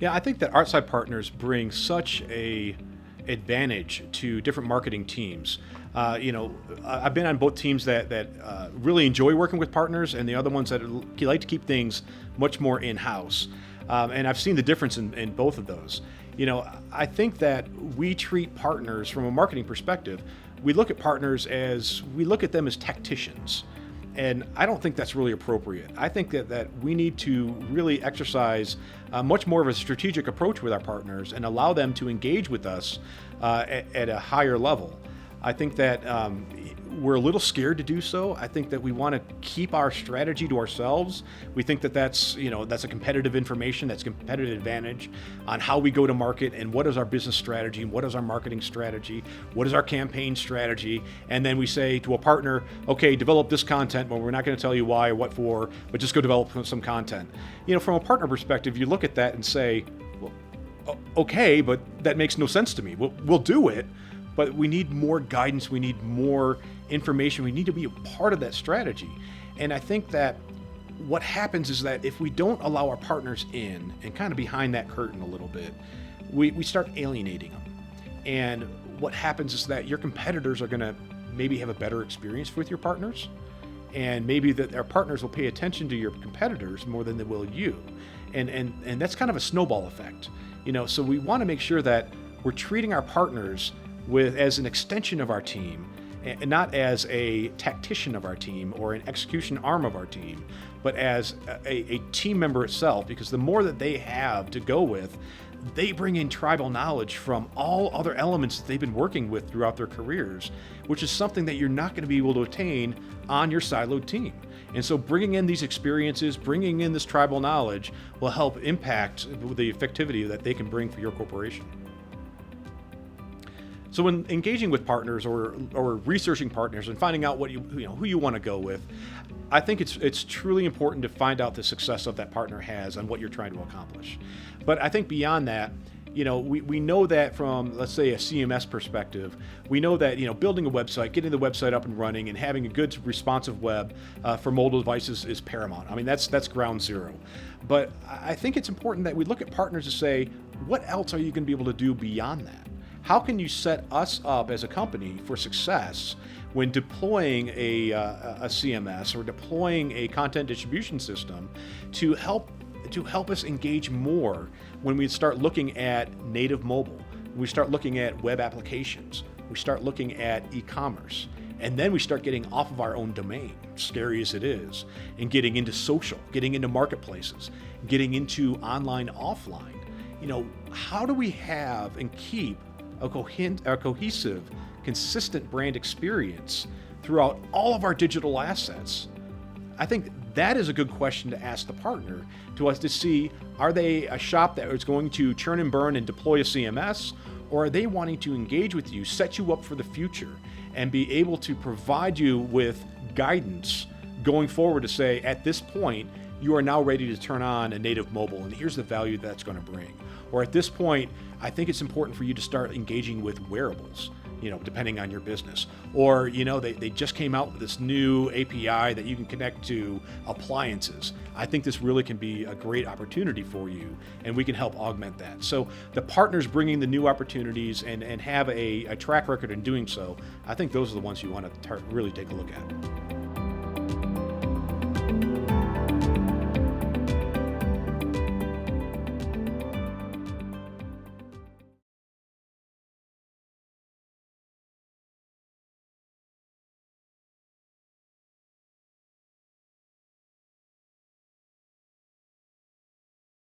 Yeah, I think that outside partners bring such a advantage to different marketing teams. I've been on both teams that really enjoy working with partners, and the other ones that like to keep things much more in-house. And I've seen the difference in both of those. I think that we treat partners from a marketing perspective. We look at partners as we look at them as tacticians. And I don't think that's really appropriate. I think that we need to really exercise much more of a strategic approach with our partners and allow them to engage with us at a higher level. I think that we're a little scared to do so. I think that we want to keep our strategy to ourselves. We think that that's a competitive information, that's competitive advantage on how we go to market and what is our business strategy and what is our marketing strategy, what is our campaign strategy. And then we say to a partner, okay, develop this content, but we're not going to tell you why or what for, but just go develop some content. From a partner perspective, you look at that and say, well, okay, but that makes no sense to me. We'll do it. But we need more guidance, we need more information, we need to be a part of that strategy. And I think that what happens is that if we don't allow our partners in and kind of behind that curtain a little bit, we start alienating them. And what happens is that your competitors are going to maybe have a better experience with your partners, and maybe that our partners will pay attention to your competitors more than they will you. And that's kind of a snowball effect. So we want to make sure that we're treating our partners as an extension of our team, and not as a tactician of our team or an execution arm of our team, but as a team member itself, because the more that they have to go with, they bring in tribal knowledge from all other elements that they've been working with throughout their careers, which is something that you're not going to be able to attain on your siloed team. And so bringing in these experiences, bringing in this tribal knowledge will help impact the effectivity that they can bring for your corporation. So when engaging with partners or researching partners and finding out who you want to go with, I think it's truly important to find out the success of that partner has and what you're trying to accomplish. But I think beyond that, we know that from, let's say, a CMS perspective, we know that building a website, getting the website up and running, and having a good responsive web for mobile devices is paramount. I mean, that's ground zero. But I think it's important that we look at partners to say, what else are you going to be able to do beyond that? How can you set us up as a company for success when deploying a CMS or deploying a content distribution system to help us engage more when we start looking at native mobile, we start looking at web applications, we start looking at e-commerce, and then we start getting off of our own domain, scary as it is, and getting into social, getting into marketplaces, getting into online, offline. How do we have and keep a cohesive, consistent brand experience throughout all of our digital assets? I think that is a good question to ask the partner to us to see, are they a shop that is going to churn and burn and deploy a CMS, or are they wanting to engage with you, set you up for the future, and be able to provide you with guidance going forward to say, at this point, you are now ready to turn on a native mobile, and here's the value that's going to bring. Or at this point, I think it's important for you to start engaging with wearables, depending on your business. Or, they just came out with this new API that you can connect to appliances. I think this really can be a great opportunity for you, and we can help augment that. So the partners bringing the new opportunities and have a track record in doing so, I think those are the ones you want to really take a look at.